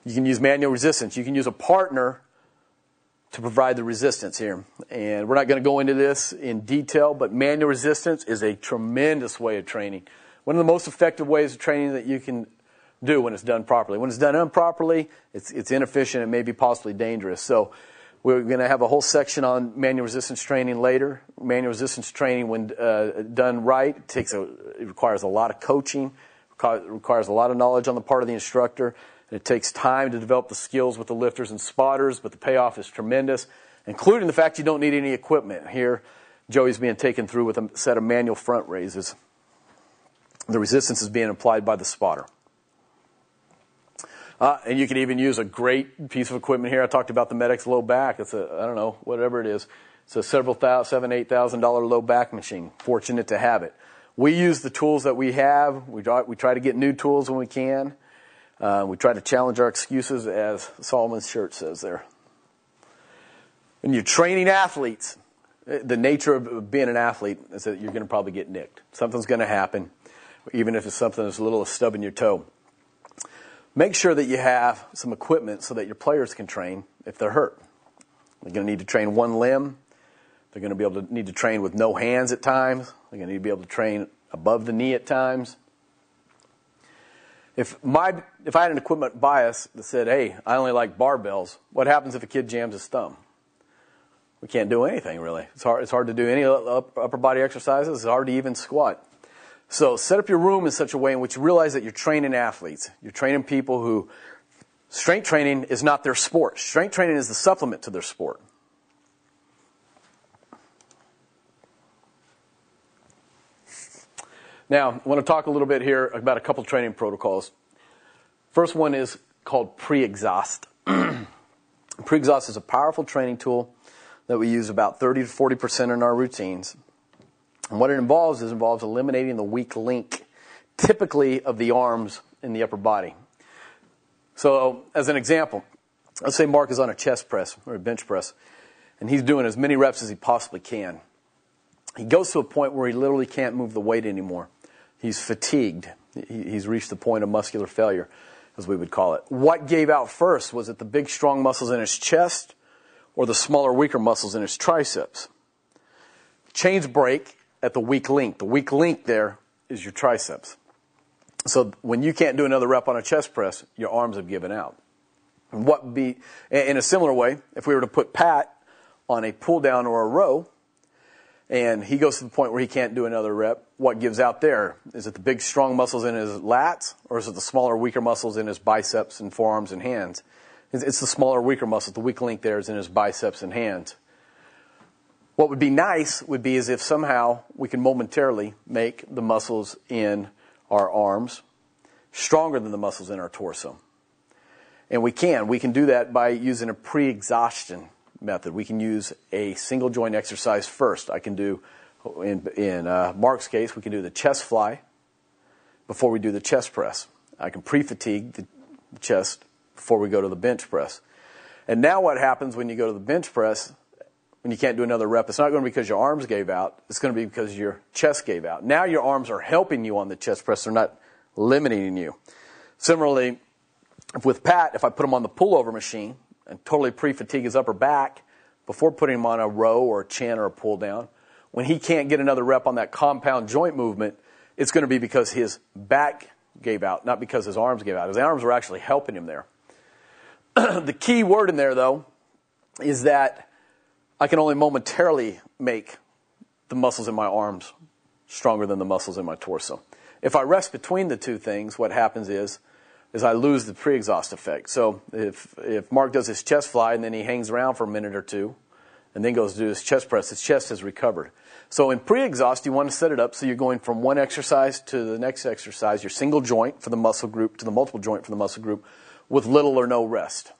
You can use manual resistance. You can use a partner to provide the resistance here. And we're not going to go into this in detail, but manual resistance is a tremendous way of training. One of the most effective ways of training that you can do when it's done properly. When it's done improperly, it's inefficient and maybe possibly dangerous. So we're going to have a whole section on manual resistance training later. Manual resistance training, when done right, it requires a lot of coaching, requires a lot of knowledge on the part of the instructor. It takes time to develop the skills with the lifters and spotters, but the payoff is tremendous, including the fact you don't need any equipment. Here, Joey's being taken through with a set of manual front raises. The resistance is being applied by the spotter. And you can even use a great piece of equipment here. I talked about the Medix low back. It's whatever it is. It's a $7,000, $8,000 low back machine. Fortunate to have it. We use the tools that we have. We try to get new tools when we can. We try to challenge our excuses, as Solomon's shirt says there. When you're training athletes, the nature of being an athlete is that you're going to probably get nicked. Something's going to happen, even if it's something that's a little stubbing your toe. Make sure that you have some equipment so that your players can train if they're hurt. They're going to need to train one limb. They're going to need to train with no hands at times. They're going to need to be able to train above the knee at times. If I had an equipment bias that said, hey, I only like barbells, what happens if a kid jams his thumb? We can't do anything, really. It's hard to do any upper body exercises. It's hard to even squat. So set up your room in such a way in which you realize that you're training athletes. You're training people who, strength training is not their sport. Strength training is the supplement to their sport. Now, I want to talk a little bit here about a couple training protocols. First one is called pre-exhaust. Pre-exhaust is a powerful training tool that we use about 30 to 40% in our routines. And what it involves eliminating the weak link, typically of the arms in the upper body. So, as an example, let's say Mark is on a chest press or a bench press, and he's doing as many reps as he possibly can. He goes to a point where he literally can't move the weight anymore. He's fatigued. He's reached the point of muscular failure, as we would call it. What gave out first? Was it the big, strong muscles in his chest or the smaller, weaker muscles in his triceps? Chains break at the weak link. The weak link there is your triceps. So when you can't do another rep on a chest press, your arms have given out. In a similar way, if we were to put Pat on a pull down or a row, and he goes to the point where he can't do another rep, what gives out there? Is it the big, strong muscles in his lats, or is it the smaller, weaker muscles in his biceps and forearms and hands? It's the smaller, weaker muscles. The weak link there is in his biceps and hands. What would be nice would be as if somehow we can momentarily make the muscles in our arms stronger than the muscles in our torso. And we can do that by using a pre-exhaustion method. We can use a single joint exercise first. I can do, in Mark's case, we can do the chest fly before we do the chest press. I can pre-fatigue the chest before we go to the bench press. And now what happens when you go to the bench press, when you can't do another rep, it's not going to be because your arms gave out. It's going to be because your chest gave out. Now your arms are helping you on the chest press. They're not limiting you. Similarly, with Pat, if I put him on the pullover machine and totally pre-fatigue his upper back before putting him on a row or a chin or a pull down, when he can't get another rep on that compound joint movement, it's going to be because his back gave out, not because his arms gave out. His arms were actually helping him there. The key word in there, though, is that I can only momentarily make the muscles in my arms stronger than the muscles in my torso. If I rest between the two things, what happens is I lose the pre-exhaust effect. So if Mark does his chest fly and then he hangs around for a minute or two and then goes to do his chest press, his chest has recovered. So in pre-exhaust, you want to set it up so you're going from one exercise to the next exercise, your single joint for the muscle group to the multiple joint for the muscle group with little or no rest.